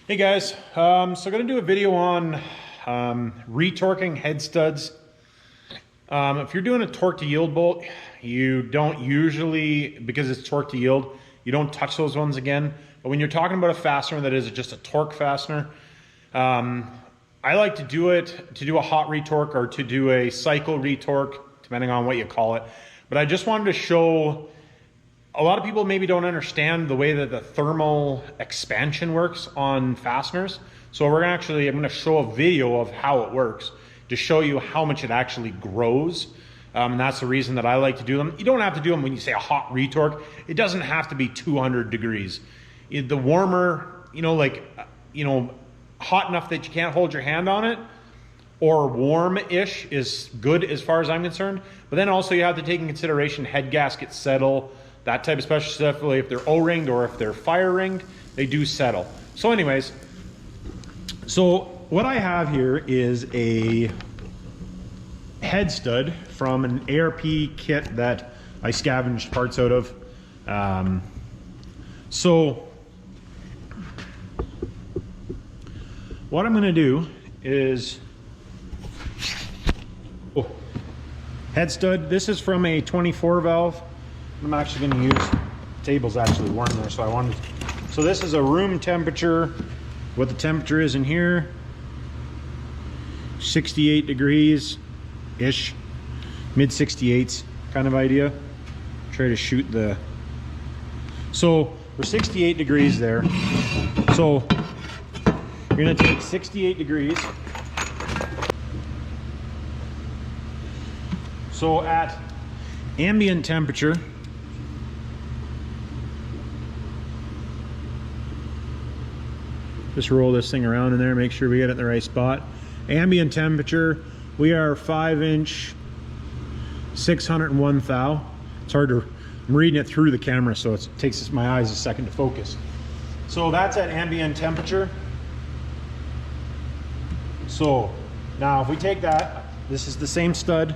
Hey guys, so I'm going to do a video on retorquing head studs. If you're doing a torque to yield bolt, you don't usually, because it's torque to yield, you don't touch those ones again. But when you're talking about a fastener that is just a torque fastener, I like to do it to do a hot retorque or to do a cycle retorque, depending on what you call it. But I just wanted to show, a lot of people maybe don't understand the way that the thermal expansion works on fasteners. So I'm going to show a video of how it works to show you how much it actually grows. And that's the reason that I like to do them. You don't have to do them when you say a hot retorque. It doesn't have to be 200 degrees. The warmer, hot enough that you can't hold your hand on it, or warm-ish is good as far as I'm concerned. But then also you have to take in consideration head gasket settle, that type of special stuff. If they're O-ringed or if they're fire ringed, they do settle. So anyways, so what I have here is a head stud from an ARP kit that I scavenged parts out of. So what I'm going to do is, head stud, this is from a 24 valve. I'm actually going to use, the table's actually warm there, so I wanted, so this is a room temperature. What the temperature is in here, 68 degrees ish, mid 68s kind of idea. Try to shoot the, so we're 68 degrees there. So you're going to take 68 degrees. So at ambient temperature, just roll this thing around in there, make sure we get it in the right spot. Ambient temperature, we are 5-inch, 601 thou. It's hard to, I'm reading it through the camera, so it takes my eyes a second to focus. So that's at ambient temperature. So now if we take that, this is the same stud.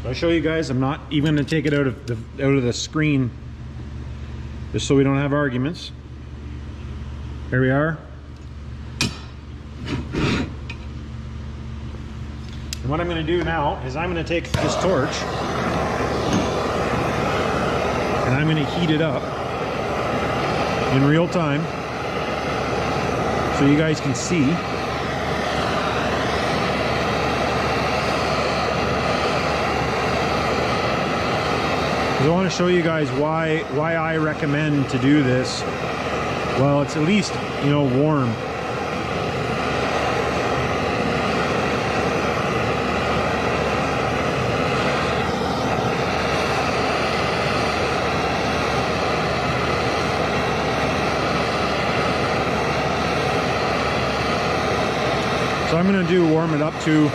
So I'll show you guys, I'm not even going to take it out of the screen, just so we don't have arguments. There we are. And what I'm going to do now is I'm going to take this torch and I'm going to heat it up in real time so you guys can see. I want to show you guys why I recommend to do this. Well, it's at least, warm. So I'm going to warm it up to,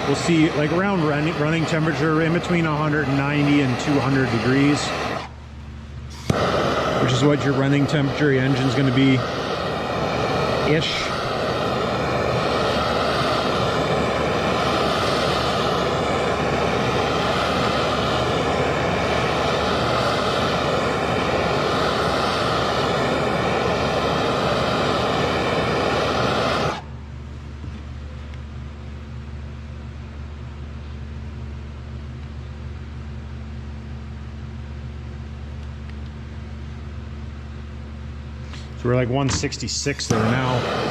we'll see, like around running temperature in between 190 and 200 degrees, which is what your running temperature, your engine's going to be ish. So we're like 166 there now.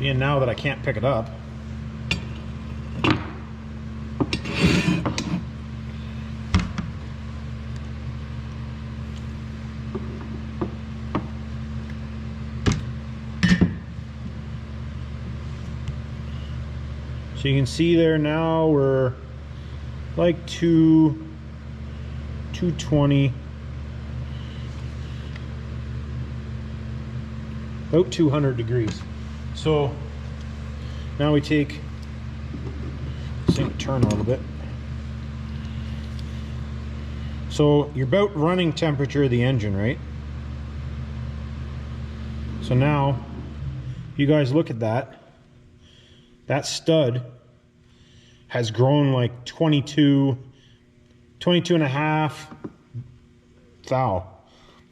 And now that I can't pick it up, so you can see there now we're like 220, about 200 degrees. So Now we take this thing, turn a little bit. So you're about running temperature of the engine, right? So now, you guys look at that. That stud has grown like 22 and a half thou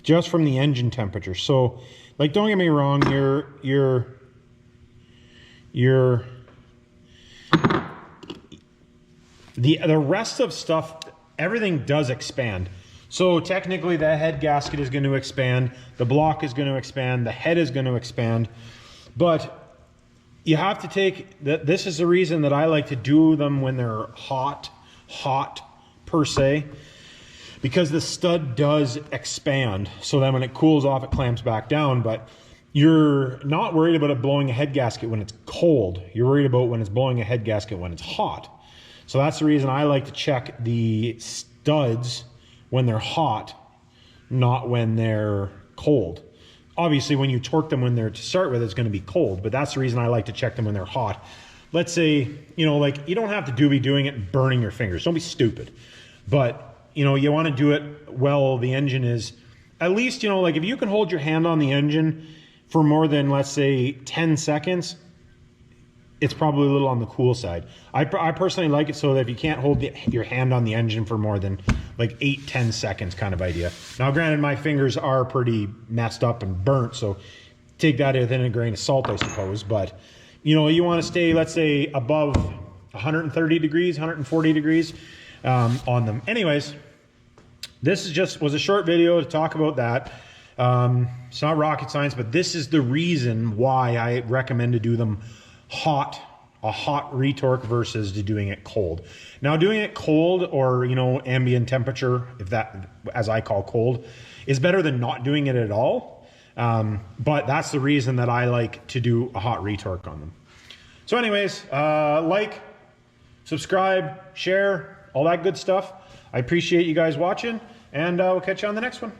just from the engine temperature. So, like, don't get me wrong, the rest of stuff, everything does expand. So technically the head gasket is going to expand, the block is going to expand, the head is going to expand, but you have to take that. This is the reason that I like to do them when they're hot per se, because the stud does expand. So then when it cools off, it clamps back down, but you're not worried about it blowing a head gasket when it's cold. You're worried about when it's blowing a head gasket when it's hot. So that's the reason I like to check the studs when they're hot, not when they're cold. Obviously, when you torque them when they're to start with, it's going to be cold, but that's the reason I like to check them when they're hot. Let's say, you know, like, you don't have to be doing it and burning your fingers. Don't be stupid. But, you know, you want to do it while the engine is, at least, you know, like, if you can hold your hand on the engine for more than, let's say, 10 seconds, it's probably a little on the cool side. I personally like it so that if you can't hold your hand on the engine for more than like 8-10 seconds kind of idea. Now, granted, my fingers are pretty messed up and burnt, so take that within a grain of salt, I suppose. But, you know, you want to stay, let's say, above 130 degrees, 140 degrees on them. Anyways, this was a short video to talk about that. It's not rocket science, but this is the reason why I recommend to do them a hot retorque versus to doing it cold. Now, doing it cold, or, you know, ambient temperature, if that, as I call cold, is better than not doing it at all. But that's the reason that I like to do a hot retorque on them. So anyways, like, subscribe, share, all that good stuff. I appreciate you guys watching, and we'll catch you on the next one.